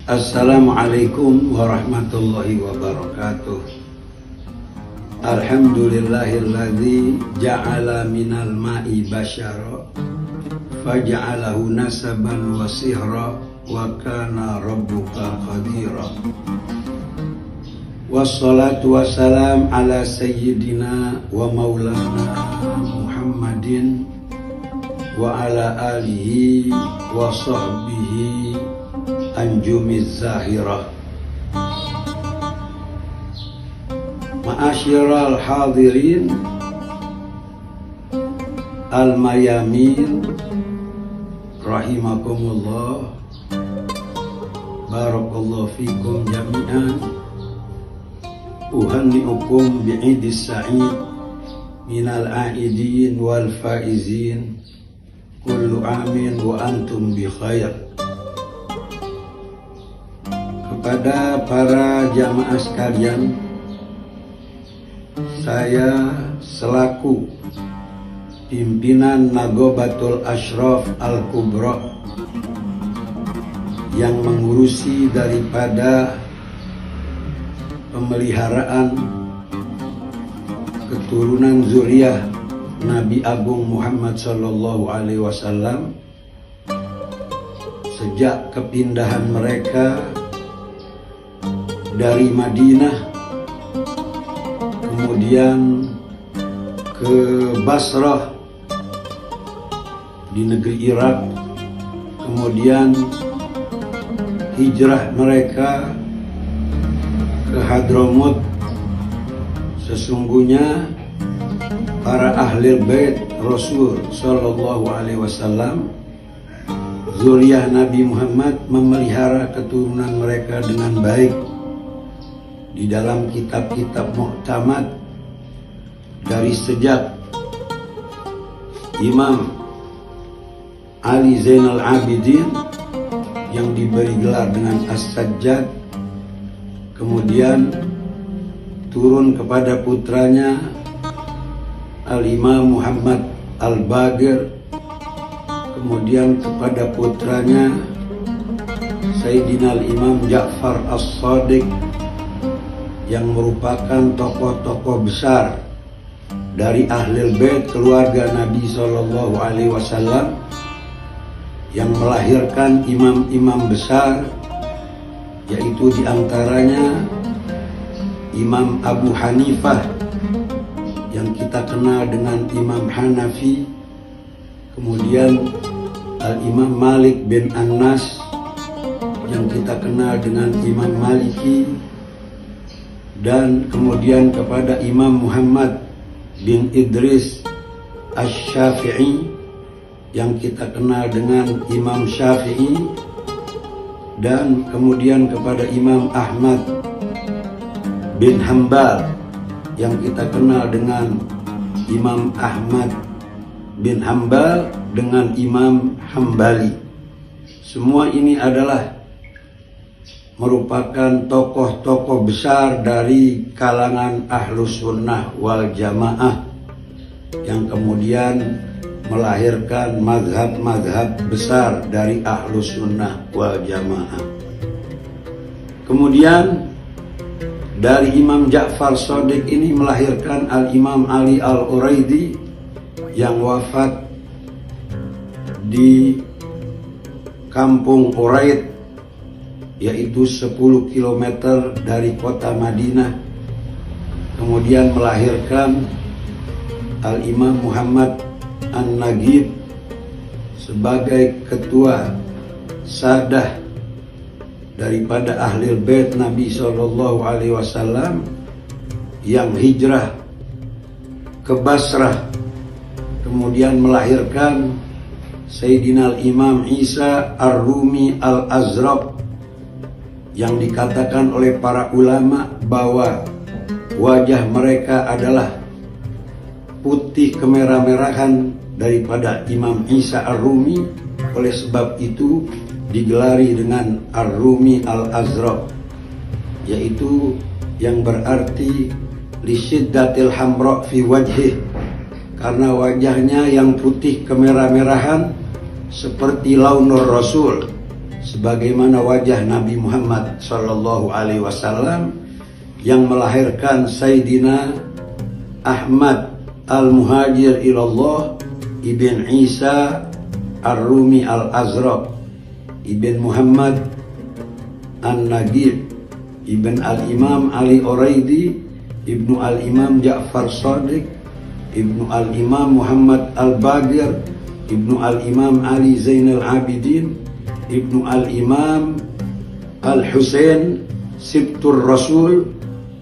Assalamualaikum warahmatullahi wabarakatuh. Alhamdulillahilladzi ja'ala minal ma'i basyara faja'alahu nasaban wa sihra wa kana rabbuka qadira. Wassalatu wassalam ala sayyidina wa maulana Muhammadin wa ala alihi wa sahbihi anjumiz zahirah. Ma'asyiral hadirin al-mayamin rahimakumullah, barakallahu fikum jami'an. Uhanni'ukum bi'idis sa'id minal a'idin wal faizin, kullu amin wa antum bi khair. Kepada para jamaah sekalian, saya selaku pimpinan Nagobatul Ashraf Al-Kubra yang mengurusi daripada pemeliharaan keturunan zuriyah Nabi Agung Muhammad Sallallahu Alaihi Wasallam sejak kepindahan mereka dari Madinah kemudian ke Basrah di negeri Irak, kemudian hijrah mereka ke Hadramut. Sesungguhnya para ahli bait Rasul Sallallahu Alaihi Wasallam, zuriyah Nabi Muhammad, memelihara keturunan mereka dengan baik. Di dalam kitab-kitab muktamad dari sejak Imam Ali Zainal Abidin yang diberi gelar dengan As-Sajjad, kemudian turun kepada putranya Al-Imam Muhammad Al-Baqir, kemudian kepada putranya Sayyidina Al-Imam Ja'far As-Shadiq yang merupakan tokoh-tokoh besar dari Ahlul Bait keluarga Nabi Sallallahu Alaihi Wasallam yang melahirkan imam-imam besar, yaitu diantaranya Imam Abu Hanifah yang kita kenal dengan Imam Hanafi, kemudian Al-Imam Malik bin Anas yang kita kenal dengan Imam Maliki, dan kemudian kepada Imam Muhammad bin Idris Asy-Syafi'i yang kita kenal dengan Imam Syafi'i, dan kemudian kepada Imam Ahmad bin Hanbal yang kita kenal dengan Imam Ahmad bin Hanbal dengan Imam Hambali. Semua ini adalah merupakan tokoh-tokoh besar dari kalangan Ahlus Sunnah wal Jamaah yang kemudian melahirkan mazhab-mazhab besar dari Ahlus Sunnah wal Jamaah. Kemudian dari Imam Ja'far Shadiq ini melahirkan Al-Imam Ali Al-Uraidi yang wafat di kampung Uraid, yaitu 10 km dari kota Madinah. Kemudian melahirkan Al-Imam Muhammad An-Nagib sebagai ketua sadah daripada Ahlul Bait Nabi Sallallahu Alaihi Wasallam yang hijrah ke Basrah, kemudian melahirkan Sayyidina Al-Imam Isa Ar-Rumi Al-Azraq yang dikatakan oleh para ulama bahwa wajah mereka adalah putih kemerah-merahan daripada Imam Isa Ar-Rumi. Oleh sebab itu digelari dengan Ar-Rumi Al-Azraq, yaitu yang berarti lisyiddatil hamra fi wajhih, karena wajahnya yang putih kemerah-merahan seperti launur Rasul sebagaimana wajah Nabi Muhammad sallallahu alaihi wasallam yang melahirkan Sayyidina Ahmad al-Muhajir ilallah ibn Isa ar-Rumi al-Azraq ibn Muhammad an-Nagib ibn al-Imam Ali Uraidi ibnu al-Imam Ja'far Shadiq ibnu al-Imam Muhammad al-Baqir ibnu al-Imam Ali Zainal Abidin ibnu al-Imam al-Husain Sibtur Rasul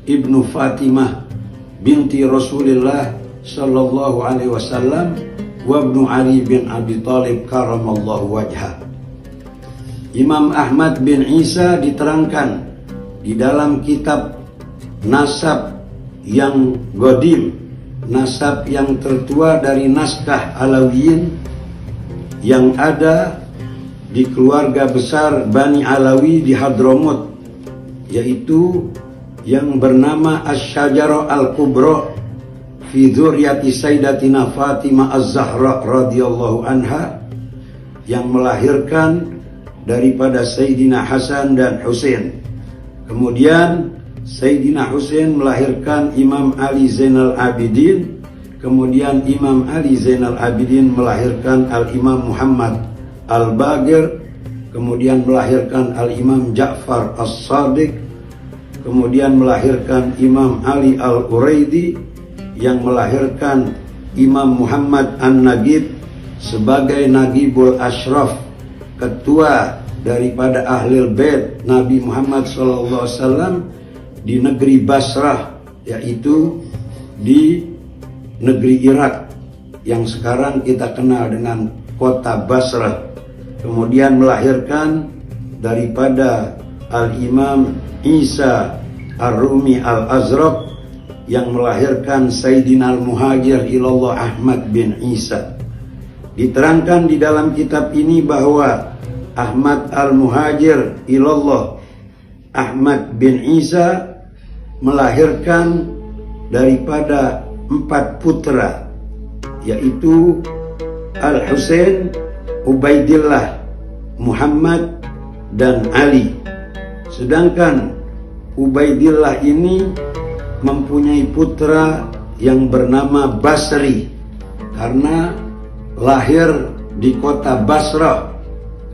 ibnu Fatimah binti Rasulullah sallallahu alaihi wasallam wa ibnu Ali bin Abi Thalib karamallahu wajhah. Imam Ahmad bin Isa diterangkan di dalam kitab nasab yang qadim, nasab yang tertua dari naskah Alawiyin yang ada di keluarga besar Bani Alawi di Hadramut, yaitu yang bernama Asy-Syajarah Al-Kubra fi dzurriyyati Sayyidatina Fatimah Az-Zahra radhiyallahu anha, yang melahirkan daripada Sayyidina Hasan dan Husain. Kemudian Sayyidina Husain melahirkan Imam Ali Zainal Abidin. Kemudian Imam Ali Zainal Abidin melahirkan Al-Imam Muhammad Al-Baqir. Kemudian melahirkan Al-Imam Ja'far As-Shadiq. Kemudian melahirkan Imam Ali Al-Uraidi yang melahirkan Imam Muhammad An-Nagib sebagai Nagibul Ashraf, ketua daripada Ahlul Bait Nabi Muhammad SAW di negeri Basrah, yaitu di negeri Irak yang sekarang kita kenal dengan kota Basrah. Kemudian melahirkan daripada Al-Imam Isa ar-Rumi al-Azraq yang melahirkan Sayyidina al-Muhajir ilallah Ahmad bin Isa. Diterangkan di dalam kitab ini bahwa Ahmad al-Muhajir ilallah Ahmad bin Isa melahirkan daripada 4 putra, yaitu Al-Husain, Ubaidillah, Muhammad, dan Ali. Sedangkan Ubaidillah ini mempunyai putra yang bernama Basri karena lahir di kota Basrah.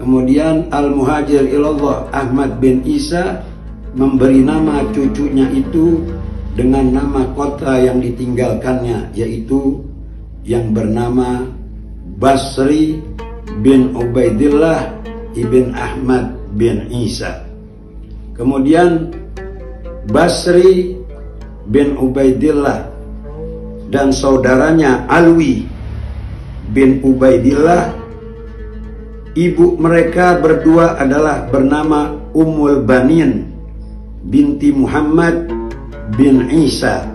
Kemudian Al-Muhajir ilallah Ahmad bin Isa memberi nama cucunya itu dengan nama kota yang ditinggalkannya, yaitu yang bernama Basri bin Ubaidillah ibn Ahmad bin Isa. Kemudian Basri bin Ubaidillah dan saudaranya Alwi bin Ubaidillah, ibu mereka berdua adalah bernama Ummul Banin binti Muhammad bin Isa,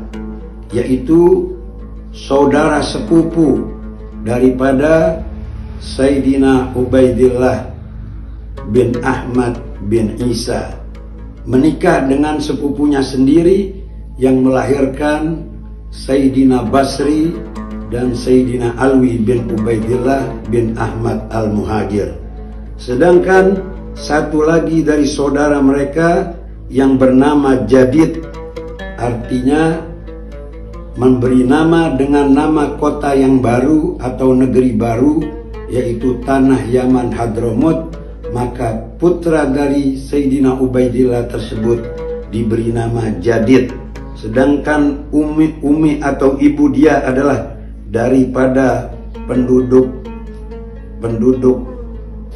yaitu saudara sepupu daripada Sayyidina Ubaidillah bin Ahmad bin Isa, menikah dengan sepupunya sendiri yang melahirkan Sayyidina Basri dan Sayyidina Alwi bin Ubaidillah bin Ahmad al-Muhajir. Sedangkan satu lagi dari saudara mereka yang bernama Jadid, artinya memberi nama dengan nama kota yang baru atau negeri baru, yaitu tanah Yaman Hadramut, maka putra dari Sayyidina Ubaidillah tersebut diberi nama Jadid. Sedangkan Umi atau ibu dia adalah daripada penduduk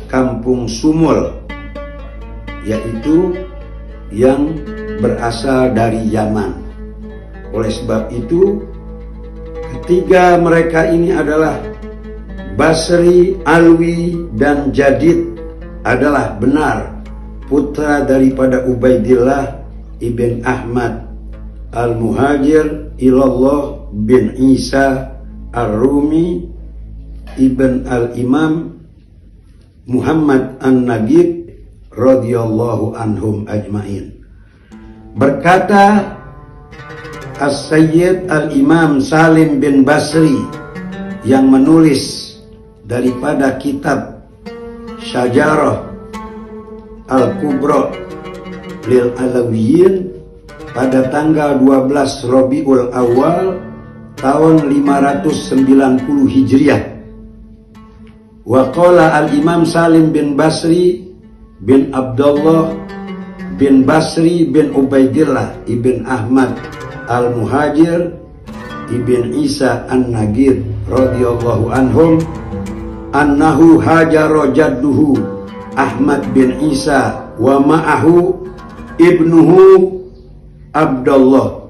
kampung Sumul, yaitu yang berasal dari Yaman. Oleh sebab itu, ketiga mereka ini adalah Basri, Alwi, dan Jadid adalah benar putra daripada Ubaidillah ibn Ahmad al-Muhajir ilallah bin Isa ar-Rumi ibn al-Imam Muhammad an-Nagib radhiyallahu anhum ajmain. Berkata As-Sayyid Al-Imam Salim bin Basri yang menulis daripada kitab Syajarah Al-Kubra lil Alawiyin pada tanggal 12 Rabiul Awal tahun 590 Hijriah. Wa qala al-Imam Salim bin Basri bin Abdullah bin Basri bin Ubaidillah ibn Ahmad al-Muhajir ibn Isa an-Nagir radhiyallahu anhum annahu hajara jadduhu Ahmad bin Isa wa ma'ahu ibnuhu Abdullah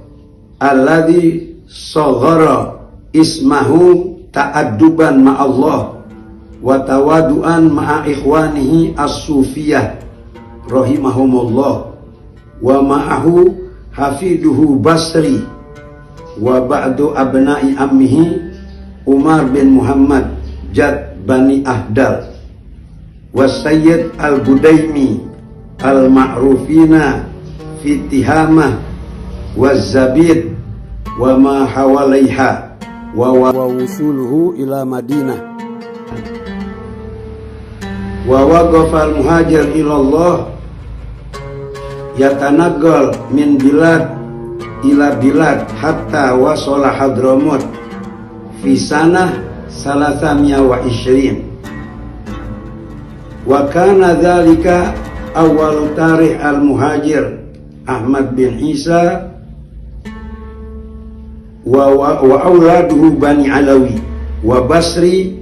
alladhi saghara ismahu ta'adduban ma'allah wa tawadu'an ma'a ikhwanihi as-sufiyah rahimahumullah wa ma'ahu hafiduhu Basri wa ba'du abna'i ammihi Umar bin Muhammad Jad Bani Ahdal wa Sayyid al-Budaimi al-ma'rufina fi Tihamah wa Zabid wa ma hawalaiha wa wusuluhu ila Madinah wa waqafa al-muhajir ilallah yatanaggal min bilad ila bilad hatta wasala Hadramut fi sanah 320 wa kana dzalika awal tarikh al-muhajir Ahmad bin Isa wa auladuhu Bani Alawi wa Basri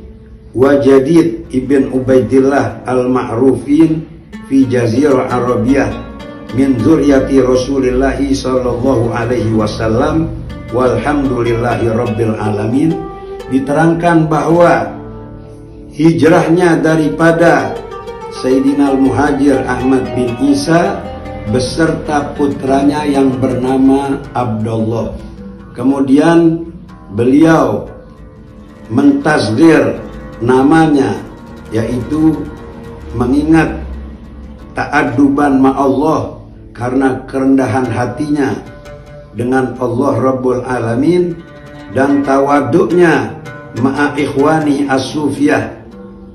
wa Jadid ibn Ubaidillah al-ma'rufin fi Jazirah Arabiyah min dzurriyyati Rasulillah sallallahu alaihi wasallam walhamdulillahi rabbil alamin. Diterangkan bahwa hijrahnya daripada Sayyidina al-Muhajir Ahmad bin Isa beserta putranya yang bernama Abdullah. Kemudian beliau mentazkir namanya, yaitu mengingat ta'adduban ma'allah karena kerendahan hatinya dengan Allah Rabbul Alamin, dan tawaduknya ma'a ikhwani as-sufiyah,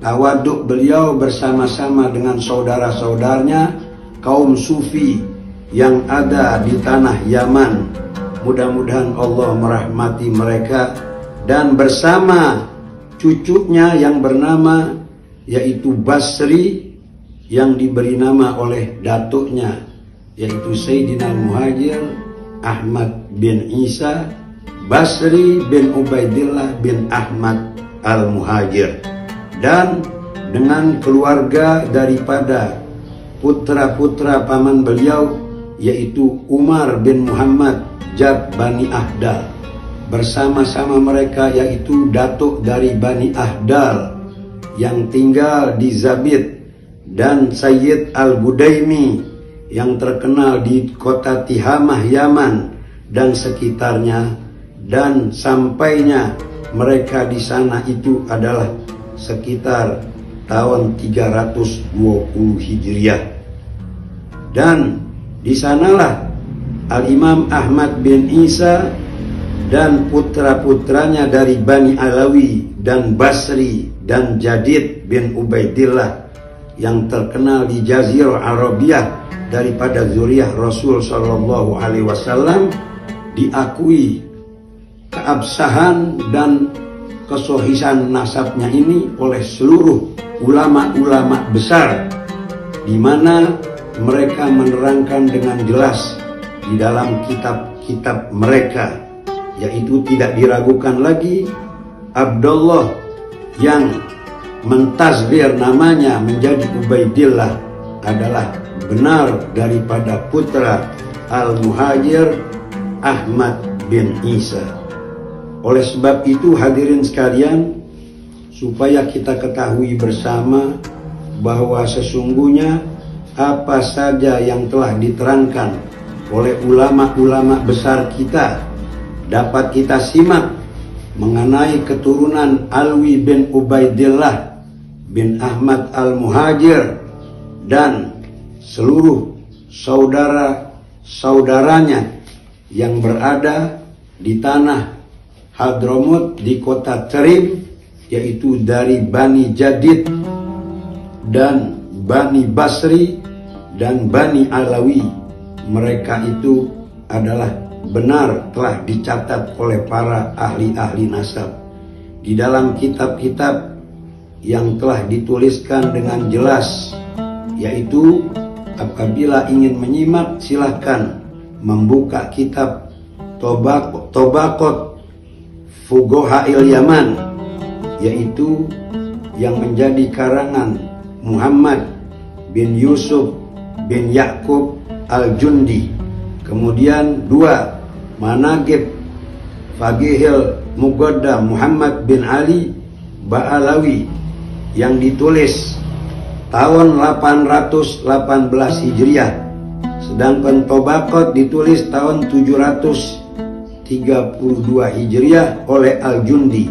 tawaduk beliau bersama-sama dengan saudara-saudaranya kaum sufi yang ada di tanah Yaman. Mudah-mudahan Allah merahmati mereka, dan bersama cucunya yang bernama yaitu Basri yang diberi nama oleh datuknya yaitu Sayyidina Muhajir Ahmad bin Isa Basri bin Ubaidillah bin Ahmad al-Muhajir, dan dengan keluarga daripada putra-putra paman beliau yaitu Umar bin Muhammad Jad Bani Ahdal. Bersama-sama mereka yaitu datuk dari Bani Ahdal yang tinggal di Zabid, dan Sayyid al-Budaimi yang terkenal di kota Tihamah Yaman dan sekitarnya, dan sampainya mereka di sana itu adalah sekitar tahun 320 Hijriah. Dan di sanalah Al-Imam Ahmad bin Isa dan putra-putranya dari Bani Alawi dan Basri dan Jadid bin Ubaidillah yang terkenal di Jazirah Arabiyah daripada zuriyah Rasul sallallahu alaihi wasallam diakui keabsahan dan kesohisan nasabnya ini oleh seluruh ulama-ulama besar, di mana mereka menerangkan dengan jelas di dalam kitab-kitab mereka, yaitu tidak diragukan lagi Abdullah yang mentazkir namanya menjadi Ubaidillah adalah benar daripada putra al-Muhajir Ahmad bin Isa. Oleh sebab itu hadirin sekalian, supaya kita ketahui bersama bahwa sesungguhnya apa saja yang telah diterangkan oleh ulama-ulama besar kita dapat kita simak mengenai keturunan Alwi bin Ubaidillah bin Ahmad al-Muhajir dan seluruh saudara-saudaranya yang berada di tanah Hadramut di kota Tarim, yaitu dari Bani Jadid dan Bani Basri dan Bani Alawi, mereka itu adalah benar telah dicatat oleh para ahli-ahli nasab di dalam kitab-kitab yang telah dituliskan dengan jelas, yaitu apabila ingin menyimak silahkan membuka kitab Tobaqot Fuqaha'il Yaman, yaitu yang menjadi karangan Muhammad bin Yusuf bin Ya'qub al-Jundi. Kemudian 2 Manaqib Faqihil Muqaddam Muhammad bin Ali Ba'alawi yang ditulis tahun 818 Hijriah, sedangkan Tobaqot ditulis tahun 732 Hijriah oleh Al-Jundi.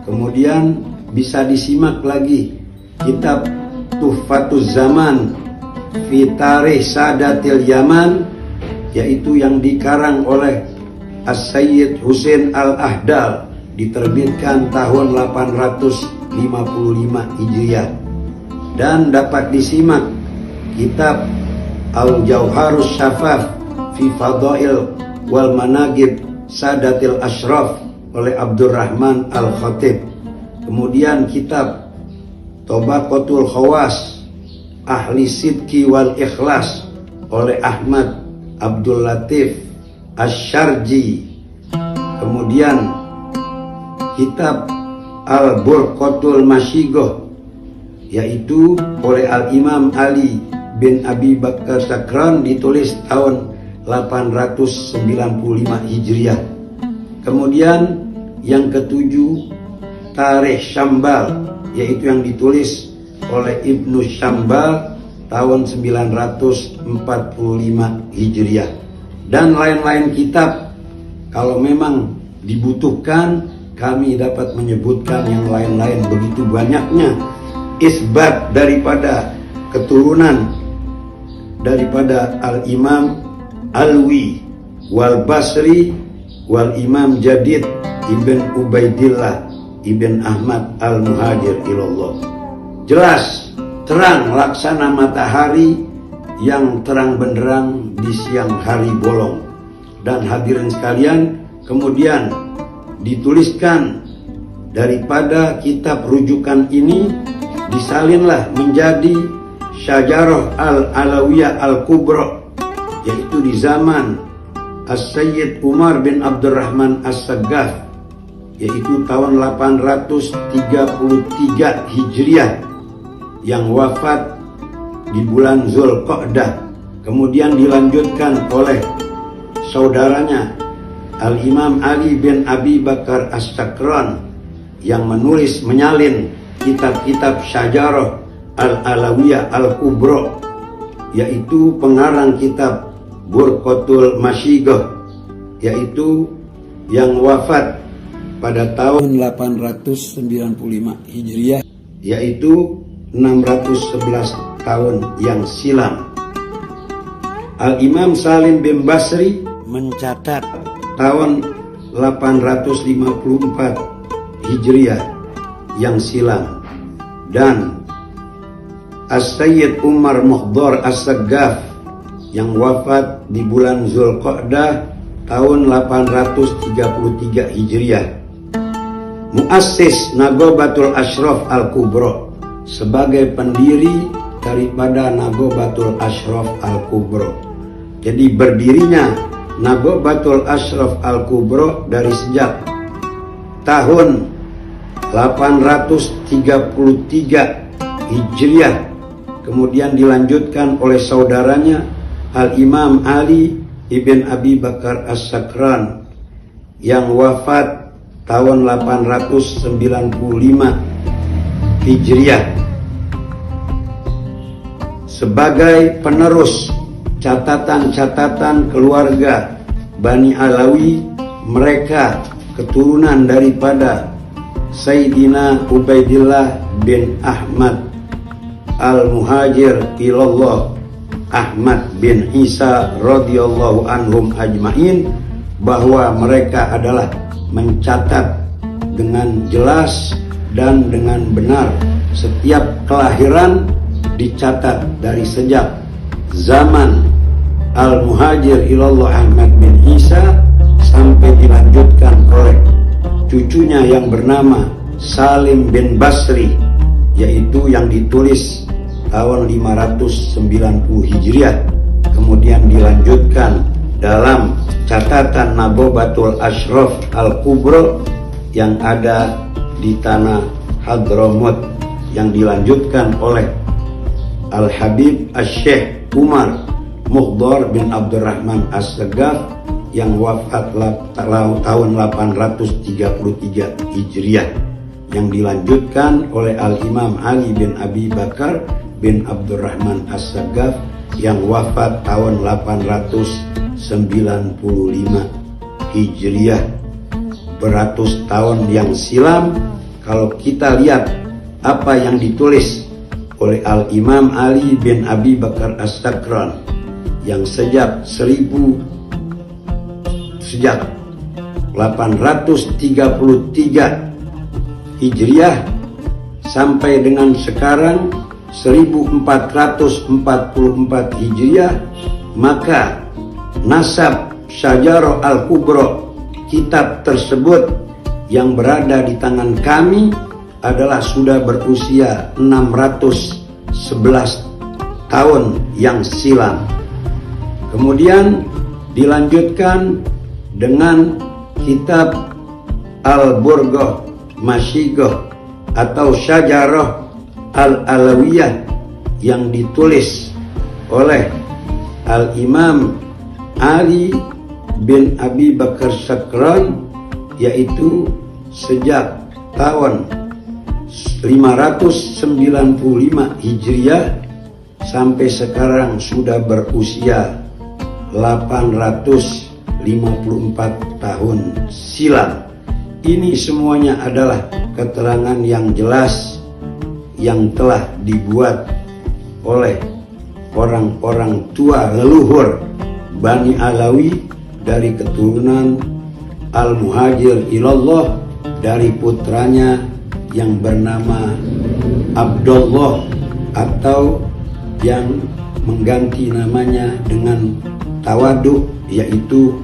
Kemudian bisa disimak lagi kitab Tuhfatuz Zaman fi Tarikh Sadatil Yaman, yaitu yang dikarang oleh As-Sayyid Husain Al-Ahdal, diterbitkan tahun 855 Hijriah. Dan dapat disimak kitab Al-Jauharus Syafaf fi Fadail wal Manaqib Sadatil Ashraf oleh Abdurrahman Al-Khatib. Kemudian kitab Tobaqatul Khawas Ahli Sidqi wal Ikhlas oleh Ahmad Abdul Latif Asy-Syarji. Kemudian kitab Al-Burqatul Masyigoh, yaitu oleh Al-Imam Ali bin Abi Bakar Sakran, ditulis tahun 895 Hijriah. Kemudian yang ketujuh Tarikh Syambal, yaitu yang ditulis oleh Ibnu Syambal tahun 945 Hijriah. Dan lain-lain kitab, kalau memang dibutuhkan kami dapat menyebutkan yang lain-lain, begitu banyaknya isbat daripada keturunan daripada Al-Imam Alwi wal Basri wal Imam Jadid Ibn Ubaidillah Ibn Ahmad Al-Muhajir ilallah. Jelas terang laksana matahari yang terang benderang di siang hari bolong. Dan hadirin sekalian, kemudian dituliskan daripada kitab rujukan ini, disalinlah menjadi Syajarah Al-Alawiyah Al-Kubra, yaitu di zaman As-Sayyid Umar bin Abdurrahman As-Saggaf, yaitu tahun 833 Hijriah, yang wafat di bulan Zulqa'dah. Kemudian dilanjutkan oleh saudaranya Al-Imam Ali bin Abi Bakar As-Sakran, yang menulis menyalin kitab-kitab Syajarah Al-Alawiyah Al-Kubra, yaitu pengarang kitab Burqatul Masyigoh, yaitu yang wafat pada tahun 895 Hijriah, yaitu 611 tahun yang silam. Al-Imam Salim bin Basri mencatat tahun 854 Hijriah yang silam. Dan As-Sayyid Umar Muhdar As-Saggaf yang wafat di bulan Zulqa'dah tahun 833 Hijriah. Muassis Nagobatul Ashraf Al-Kubra, sebagai pendiri daripada Nagobatul Ashraf Al-Kubra. Jadi berdirinya Nagobatul Ashraf Al-Kubra dari sejak tahun 833 Hijriah, kemudian dilanjutkan oleh saudaranya Al-Imam Ali ibn Abi Bakar As-Sakran yang wafat tahun 895 Hijriah. Sebagai penerus catatan-catatan keluarga Bani Alawi, mereka keturunan daripada Sayyidina Ubaidillah bin Ahmad Al-Muhajir ilallah, Ahmad bin Isa radhiyallahu anhum ajmain, bahwa mereka adalah mencatat dengan jelas dan dengan benar setiap kelahiran, dicatat dari sejak zaman Al-Muhajir ilallah Ahmad bin Isa sampai dilanjutkan oleh cucunya yang bernama Salim bin Basri, yaitu yang ditulis tahun 590 Hijriah, kemudian dilanjutkan dalam catatan Nagobatul Ashraf Al-Kubro yang ada di tanah Hadramut, yang dilanjutkan oleh Al-Habib Asy-Syaikh Umar Mukhdar bin Abdurrahman As-Sagaf yang wafat tahun 833 Hijriah, yang dilanjutkan oleh Al-Imam Ali bin Abi Bakar bin Abdurrahman As-Sagaf yang wafat tahun 895 Hijriah. Beratus tahun yang silam, kalau kita lihat apa yang ditulis oleh Al-Imam Ali bin Abi Bakar As-Sakran yang sejak 833 Hijriah sampai dengan sekarang 1444 Hijriah, maka nasab Syajarah Al-Kubra, kitab tersebut yang berada di tangan kami adalah sudah berusia 611 tahun yang silam. Kemudian dilanjutkan dengan kitab Al-Burghah Masyighah atau Syajarah Al-Alawiyah yang ditulis oleh Al-Imam Ali bin Abi Bakar Sakran, yaitu sejak tahun 595 Hijriah sampai sekarang sudah berusia 854 tahun silam. Ini semuanya adalah keterangan yang jelas yang telah dibuat oleh orang-orang tua leluhur Bani Alawi dari keturunan Al-Muhajir ilallah, dari putranya yang bernama Abdullah atau yang mengganti namanya dengan tawadu, yaitu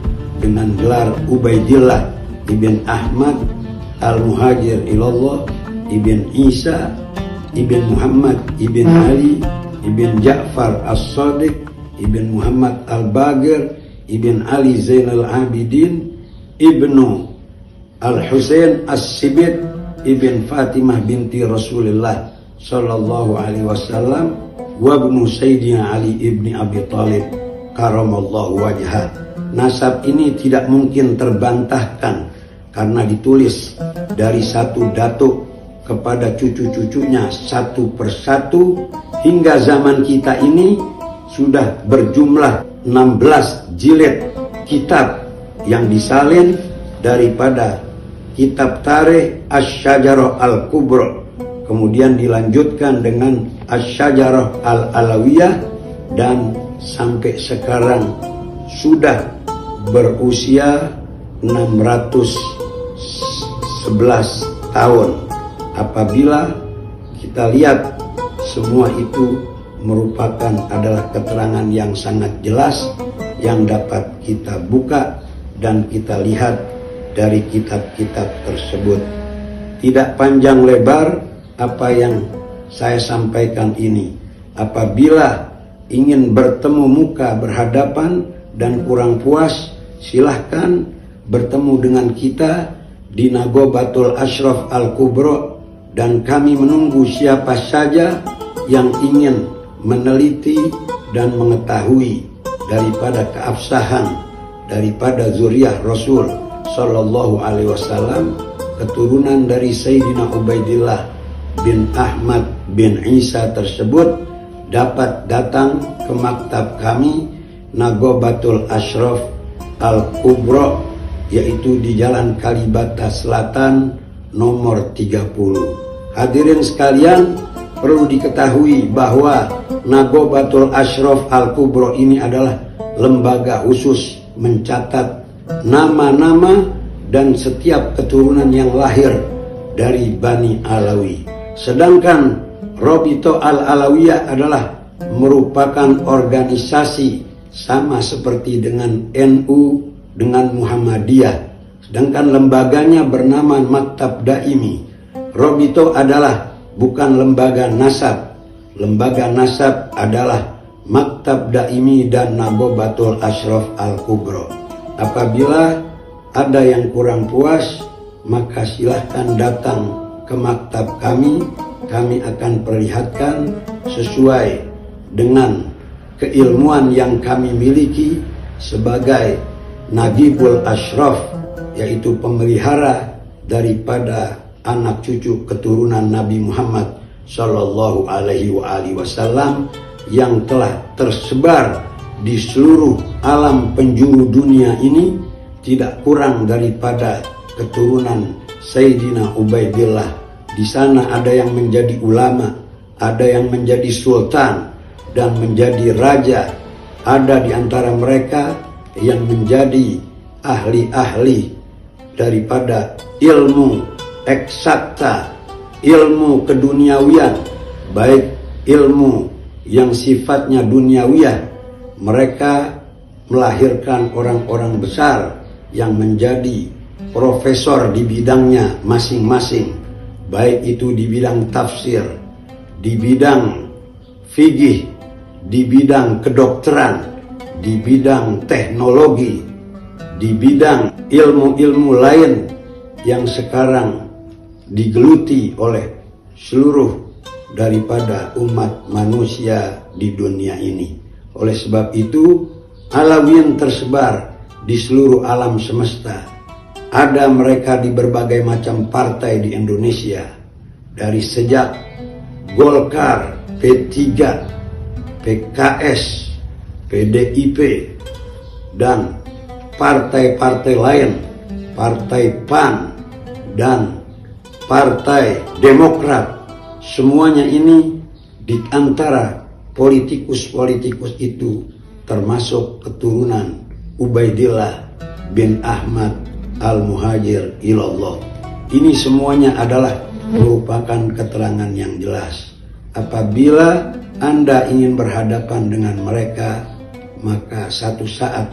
dengan gelar Ubaidillah ibn Ahmad Al-Muhajir ilallah ibn Isa ibn Muhammad ibn Ali ibn Ja'far As-Sadiq ibn Muhammad Al-Bagir ibn Ali Zainal Abidin ibnu Al-Husain As-Sibit ibn Fatimah binti Rasulullah sallallahu alaihi wasallam wa ibnu Sayyidina Ali ibni Abi Talib karamallahu wajhah. Nasab ini tidak mungkin terbantahkan karena ditulis dari satu datuk kepada cucu-cucunya satu persatu hingga zaman kita ini sudah berjumlah 16 jilid kitab yang disalin daripada kitab tarikh Asy-Syajarah Al-Kubra, kemudian dilanjutkan dengan Asy-Syajarah Al-Alawiyah, dan sampai sekarang sudah berusia 611 tahun. Apabila kita lihat semua itu merupakan adalah keterangan yang sangat jelas yang dapat kita buka dan kita lihat dari kitab-kitab tersebut. Tidak panjang lebar apa yang saya sampaikan ini. Apabila ingin bertemu muka berhadapan dan kurang puas, silahkan bertemu dengan kita di Nagobatul Ashraf Al-Kubra, dan kami menunggu siapa saja yang ingin meneliti dan mengetahui daripada keabsahan daripada zuriyah Rasul sallallahu alaihi wasallam, keturunan dari Sayyidina Ubaidillah bin Ahmad bin Isa tersebut, dapat datang ke maktab kami Nagobatul Ashraf Al-Kubra, yaitu di Jalan Kalibata Selatan nomor 30. Hadirin sekalian, perlu diketahui bahwa Nagobatul Ashraf Al-Kubra ini adalah lembaga khusus mencatat nama-nama dan setiap keturunan yang lahir dari Bani Alawi. Sedangkan Rabithah Al-Alawiyah adalah merupakan organisasi sama seperti dengan NU dengan Muhammadiyah, sedangkan lembaganya bernama Maktab Daimi. Robito adalah bukan lembaga nasab. Lembaga nasab adalah Maktab Daimi dan Nagobatul Ashraf Al-Kubro. Apabila ada yang kurang puas, maka silahkan datang ke maktab kami. Kami akan perlihatkan sesuai dengan keilmuan yang kami miliki sebagai Nagibul Ashraf, yaitu pemelihara daripada anak cucu keturunan Nabi Muhammad Sallallahu Alaihi Wasallam yang telah tersebar di seluruh alam penjuru dunia ini, tidak kurang daripada keturunan Sayyidina Ubaidillah. Di sana ada yang menjadi ulama, ada yang menjadi sultan dan menjadi raja. Ada di antara mereka yang menjadi ahli-ahli daripada ilmu eksakta, ilmu keduniawian, baik ilmu yang sifatnya duniawiyah. Mereka melahirkan orang-orang besar yang menjadi profesor di bidangnya masing-masing, baik itu di bidang tafsir, di bidang fikih, di bidang kedokteran, di bidang teknologi, di bidang ilmu-ilmu lain yang sekarang digeluti oleh seluruh daripada umat manusia di dunia ini. Oleh sebab itu, Alawiyin tersebar di seluruh alam semesta. Ada mereka di berbagai macam partai di Indonesia, dari sejak Golkar, P3, PKS, PDIP, dan partai-partai lain, Partai PAN, dan Partai Demokrat. Semuanya ini di antara politikus-politikus itu termasuk keturunan Ubaidillah bin Ahmad Al-Muhajir ilallah. Ini semuanya adalah merupakan keterangan yang jelas. Apabila Anda ingin berhadapan dengan mereka, maka satu saat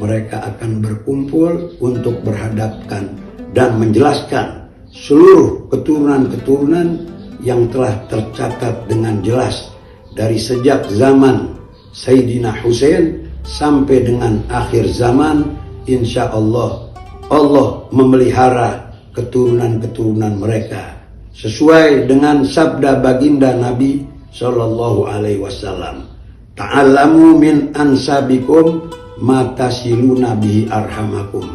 mereka akan berkumpul untuk berhadapkan dan menjelaskan seluruh keturunan-keturunan yang telah tercatat dengan jelas dari sejak zaman Sayyidina Husain sampai dengan akhir zaman. Insya Allah, Allah memelihara keturunan-keturunan mereka sesuai dengan sabda baginda Nabi Sallallahu Alaihi Wasallam, ta'allamu min ansabikum matasiluna bihi arhamakum.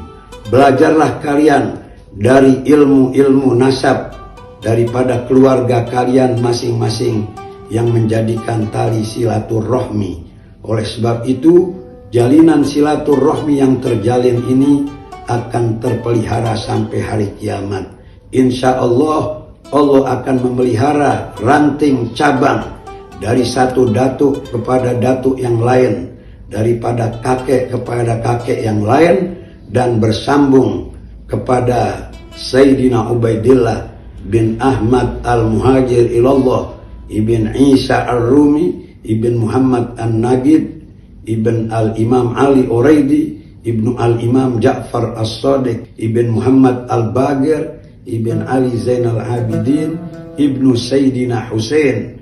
Belajarlah kalian dari ilmu-ilmu nasab daripada keluarga kalian masing-masing yang menjadikan tali silaturahmi. Oleh sebab itu, jalinan silaturahmi yang terjalin ini akan terpelihara sampai hari kiamat. Insya Allah, Allah akan memelihara ranting cabang dari satu datuk kepada datuk yang lain, daripada kakek kepada kakek yang lain, dan bersambung kepada Sayyidina Ubaidillah bin Ahmad Al-Muhajir ilallah, Ibn Isa Ar-Rumi, Ibn Muhammad An-Nagid, Ibn Al-Imam Ali Uraidi, Ibn Al-Imam Ja'far As-Sadiq, Ibn Muhammad Al-Bagir, Ibn Ali Zainal Abidin, Ibn Sayyidina Husain,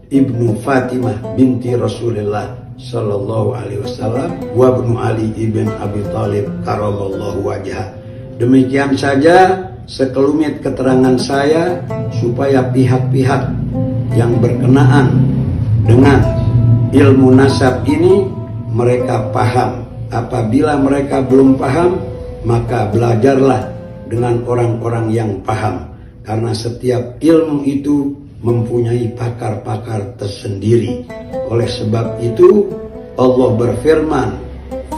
Ibn Fatimah binti Rasulullah Sallallahu Alaihi Wasallam, wa Ibn Ali Ibn Abi Talib karamallahu wajhah. Demikian saja sekelumit keterangan saya supaya pihak-pihak yang berkenaan dengan ilmu nasab ini mereka paham. Apabila mereka belum paham, maka belajarlah dengan orang-orang yang paham, karena setiap ilmu itu mempunyai pakar-pakar tersendiri. Oleh sebab itu Allah berfirman,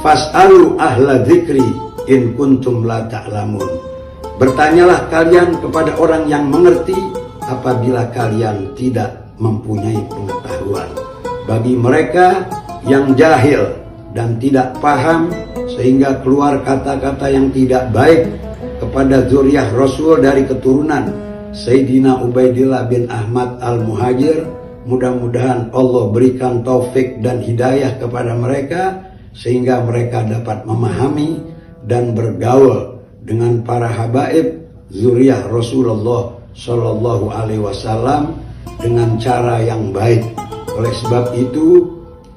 fas'alu ahla dzikri in kuntum la ta'lamun. Bertanyalah kalian kepada orang yang mengerti apabila kalian tidak mempunyai pengetahuan. Bagi mereka yang jahil dan tidak paham sehingga keluar kata-kata yang tidak baik kepada zuriyah Rasul dari keturunan Sayyidina Ubaidillah bin Ahmad Al-Muhajir, Mudah-mudahan Allah berikan taufik dan hidayah kepada mereka sehingga mereka dapat memahami dan bergaul dengan para habaib zuriyah Rasulullah Shallallahu Alaihi Wasallam dengan cara yang baik. Oleh sebab itu,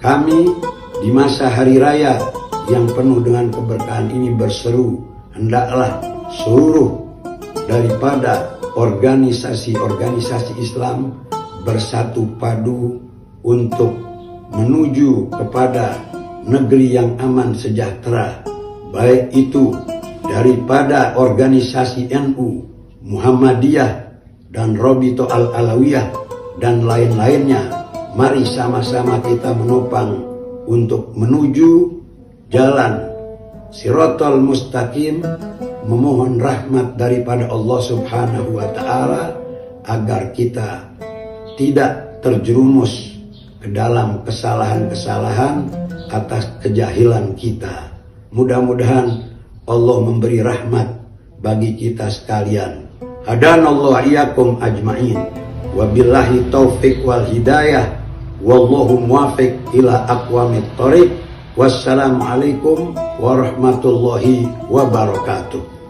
kami di masa hari raya yang penuh dengan keberkahan ini berseru, hendaklah seluruh daripada organisasi-organisasi Islam bersatu padu untuk menuju kepada negeri yang aman sejahtera, baik itu daripada organisasi NU, Muhammadiyah, dan Robito Al-Alawiyah, dan lain-lainnya. Mari sama-sama kita menopang untuk menuju jalan Shiratal Mustaqim, memohon rahmat daripada Allah Subhanahu wa Ta'ala agar kita tidak terjerumus ke dalam kesalahan-kesalahan atas kejahilan kita. Mudah-mudahan Allah memberi rahmat bagi kita sekalian. Hadanallahu iyyakum ajma'in. Wabillahi taufiq wal hidayah. Wallahu muwafiq ila aqwamit thoriq. Wassalamualaikum warahmatullahi wabarakatuh.